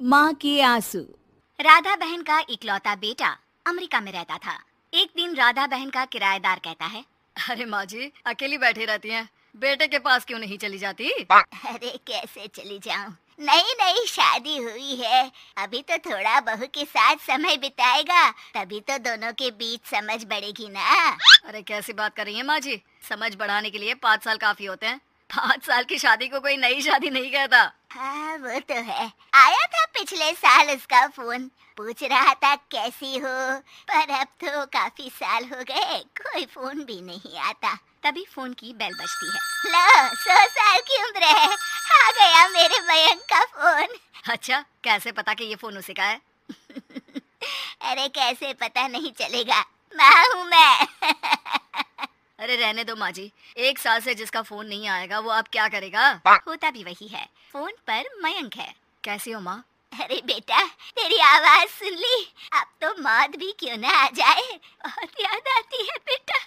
माँ के आंसू। राधा बहन का इकलौता बेटा अमेरिका में रहता था। एक दिन राधा बहन का किराएदार कहता है, अरे माँ जी, अकेली बैठी रहती हैं, बेटे के पास क्यों नहीं चली जाती? अरे कैसे चली जाऊं, नई नई शादी हुई है, अभी तो थोड़ा बहू के साथ समय बिताएगा, तभी तो दोनों के बीच समझ बढ़ेगी ना। अरे कैसी बात कर रही हैं माँ जी, समझ बढ़ाने के लिए 5 साल काफी होते हैं। 5 साल की शादी को कोई नई शादी नहीं कहता। हाँ वो तो है, आया था पिछले साल उसका फोन, पूछ रहा था कैसी हो, पर अब तो काफी साल हो गए, कोई फोन भी नहीं आता। तभी फोन की बेल बजती है। लो 100 साल की उम्र है, आ गया मेरे मयंक का फोन। अच्छा, कैसे पता कि ये फोन उसी का है? अरे कैसे पता नहीं चलेगा, माँ हूँ मैं। अरे रहने दो माँ जी, 1 साल से जिसका फोन नहीं आएगा वो अब क्या करेगा? होता भी वही है, फोन पर मयंक है। कैसी हो माँ? अरे बेटा, तेरी आवाज सुन ली, अब तो मौत भी क्यों ना आ जाए, बहुत याद आती है बेटा।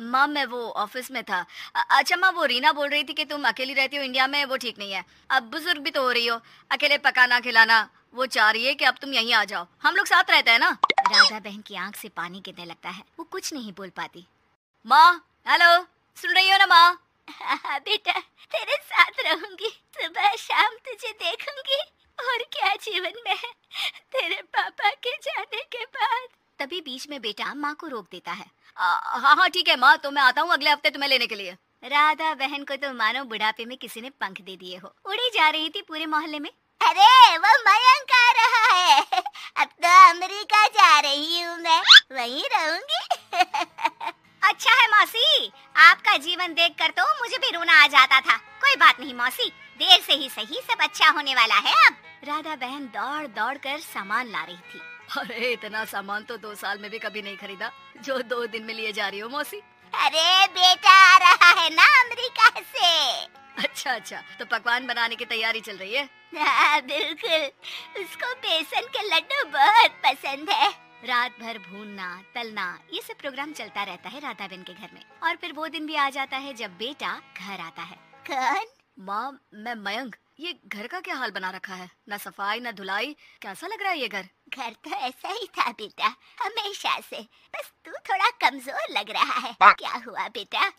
माँ मैं वो ऑफिस में था। अच्छा माँ, वो रीना बोल रही थी कि तुम अकेली रहती हो इंडिया में, वो ठीक नहीं है। अब बुजुर्ग भी तो हो रही हो, अकेले पकाना खिलाना, वो चाह रही है कि अब तुम यहीं आ जाओ, हम लोग साथ रहते हैं ना। राधा बहन की आंख से पानी गिरने लगता है, वो कुछ नहीं बोल पाती। माँ हेलो, सुन रही हो ना माँ? हाँ बेटा, तेरे साथ रहूंगी, सुबह शाम तुझे देखूंगी, और क्या जीवन में है तेरे पापा के जाने के बाद। तभी बीच में बेटा माँ को रोक देता है। हाँ हाँ ठीक है माँ, तो मैं आता हूँ अगले हफ्ते तुम्हें लेने के लिए। राधा बहन को तो मानो बुढ़ापे में किसी ने पंख दे दिए हो, उड़ी जा रही थी पूरे मोहल्ले में। अरे वो मयंक आ रहा है, अब तो अमेरिका जा रही हूँ मैं, वहीं रहूंगी। अच्छा है मौसी, आपका जीवन देखकर तो मुझे भी रोना आ जाता था। कोई बात नहीं मौसी, देर से ही सही सब अच्छा होने वाला है अब। राधा बहन दौड़ दौड़ कर सामान ला रही थी। अरे इतना सामान तो 2 साल में भी कभी नहीं खरीदा जो 2 दिन में लिए जा रही हो मौसी। अरे बेटा आ रहा है ना अमेरिका से। अच्छा अच्छा, तो पकवान बनाने की तैयारी चल रही है? हाँ बिल्कुल, उसको बेसन के लड्डू बहुत पसंद है। रात भर भूनना तलना ये सब प्रोग्राम चलता रहता है राधा बहन के घर में, और फिर वो दिन भी आ जाता है जब बेटा घर आता है। कौन? माँ मैं मयंक। ये घर का क्या हाल बना रखा है, ना सफाई ना धुलाई, कैसा लग रहा है ये घर? घर तो ऐसा ही था बेटा, हमेशा से, बस तू थोड़ा कमजोर लग रहा है। क्या हुआ बेटा?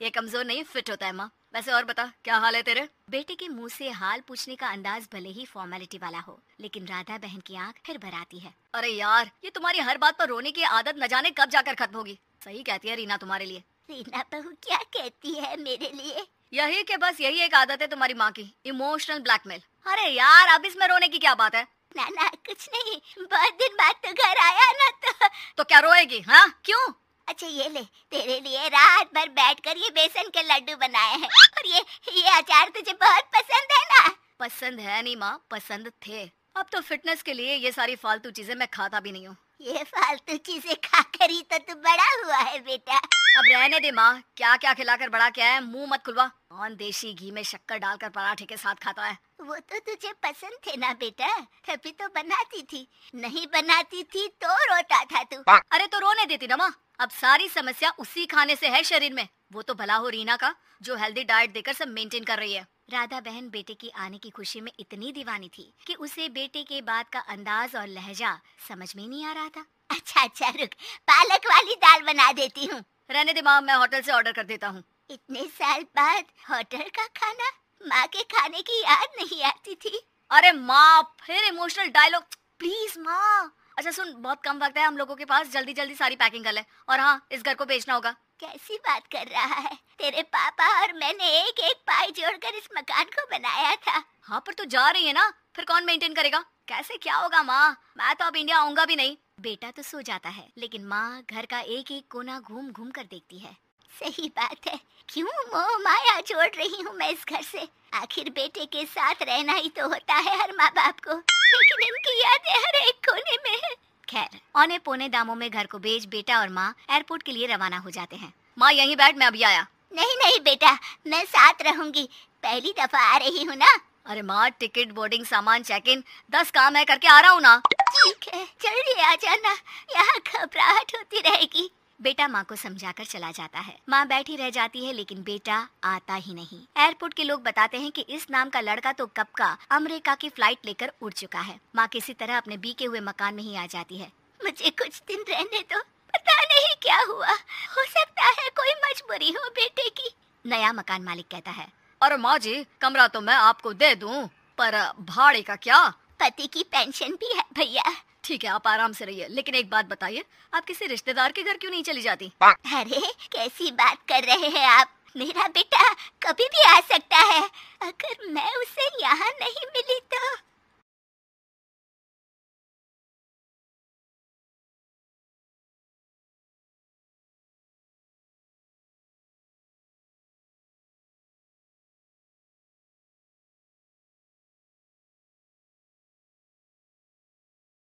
ये कमजोर नहीं फिट होता है माँ। वैसे और बता, क्या हाल है तेरे? बेटे के मुंह से हाल पूछने का अंदाज भले ही फॉर्मेलिटी वाला हो, लेकिन राधा बहन की आंख फिर भर आती है। अरे यार, ये तुम्हारी हर बात पर रोने की आदत न जाने कब जाकर खत्म होगी। सही कहती है रीना तुम्हारे लिए। रीना बहू क्या कहती है मेरे लिए? यही के बस यही एक आदत है तुम्हारी माँ की, इमोशनल ब्लैकमेल। अरे यार, अब इसमें रोने की क्या बात है? ना ना कुछ नहीं, बहुत दिन बाद तो घर आया ना तो क्या रोएगी? हाँ क्यों? अच्छा ये ले, तेरे लिए रात भर बैठकर ये बेसन के लड्डू बनाए हैं, और ये अचार तुझे बहुत पसंद है ना? पसंद है नहीं माँ, पसंद थे। अब तो फिटनेस के लिए ये सारी फालतू चीजें मैं खाता भी नहीं हूँ। ये फालतू चीजें खाकर ही तो तू बड़ा हुआ है बेटा। अब रहने दे माँ, क्या क्या खिलाकर बड़ा क्या है, मुंह मत खुलवा। कौन देसी घी में शक्कर डालकर पराठे के साथ खाता है? वो तो तुझे पसंद थे ना बेटा, तभी तो बनाती थी, नहीं बनाती थी तो रोता था तू। अरे तो रोने देती ना माँ, अब सारी समस्या उसी खाने से है शरीर में। वो तो भला हो रीना का, जो हेल्दी डाइट देकर सब मेंटेन कर रही है। राधा बहन बेटे की आने की खुशी में इतनी दीवानी थी कि उसे बेटे के बात का अंदाज और लहजा समझ में नहीं आ रहा था। अच्छा रुक, पालक वाली दाल बना देती हूँ। रहने दे माँ, मैं होटल से ऑर्डर कर देता हूँ। इतने साल बाद होटल का खाना, माँ के खाने की याद नहीं आती थी। अरे माँ, फिर इमोशनल डायलॉग, प्लीज माँ। अच्छा सुन, बहुत कम वक्त है हम लोगों के पास, जल्दी जल्दी सारी पैकिंग कर ले, और हाँ इस घर को बेचना होगा। कैसी बात कर रहा है, तेरे पापा और मैंने एक एक पाई जोड़कर इस मकान को बनाया था। हाँ पर तू जा रही है ना, फिर कौन मेंटेन करेगा? कैसे क्या होगा माँ, मैं तो अब इंडिया आऊंगा भी नहीं। बेटा तो सो जाता है, लेकिन माँ घर का एक एक कोना घूम घूम कर देखती है। सही बात है, क्यों मोह माया जोड़ रही हूँ मैं इस घर से, आखिर बेटे के साथ रहना ही तो होता है हर माँ बाप को, लेकिन इनकी यादें हर एक कोने में है। खैर, औने पौने दामों में घर को बेच बेटा और माँ एयरपोर्ट के लिए रवाना हो जाते हैं। माँ यहीं बैठ, मैं अभी आया। नहीं बेटा, मैं साथ रहूंगी, पहली दफा आ रही हूँ ना। अरे माँ, टिकट बोर्डिंग सामान चेक इन 10 काम है, करके आ रहा हूँ ना। ठीक है, जल्दी आ जाना, यहाँ घबराहट होती रहेगी। बेटा माँ को समझाकर चला जाता है। माँ बैठी रह जाती है लेकिन बेटा आता ही नहीं। एयरपोर्ट के लोग बताते हैं कि इस नाम का लड़का तो कब का अमेरिका की फ्लाइट लेकर उड़ चुका है। माँ किसी तरह अपने बीके हुए मकान में ही आ जाती है। मुझे कुछ दिन रहने दो, पता नहीं क्या हुआ, हो सकता है कोई मजबूरी हो बेटे की। नया मकान मालिक कहता है, अरे माँ जी, कमरा तो मैं आपको दे दूं, पर भाड़े का क्या? पति की पेंशन भी है भैया। ठीक है, आप आराम से रहिए, लेकिन एक बात बताइए, आप किसी रिश्तेदार के घर क्यों नहीं चली जाती? अरे कैसी बात कर रहे हैं आप, मेरा बेटा कभी भी आ सकता है। अगर मैं उसे यहाँ नहीं मिली तो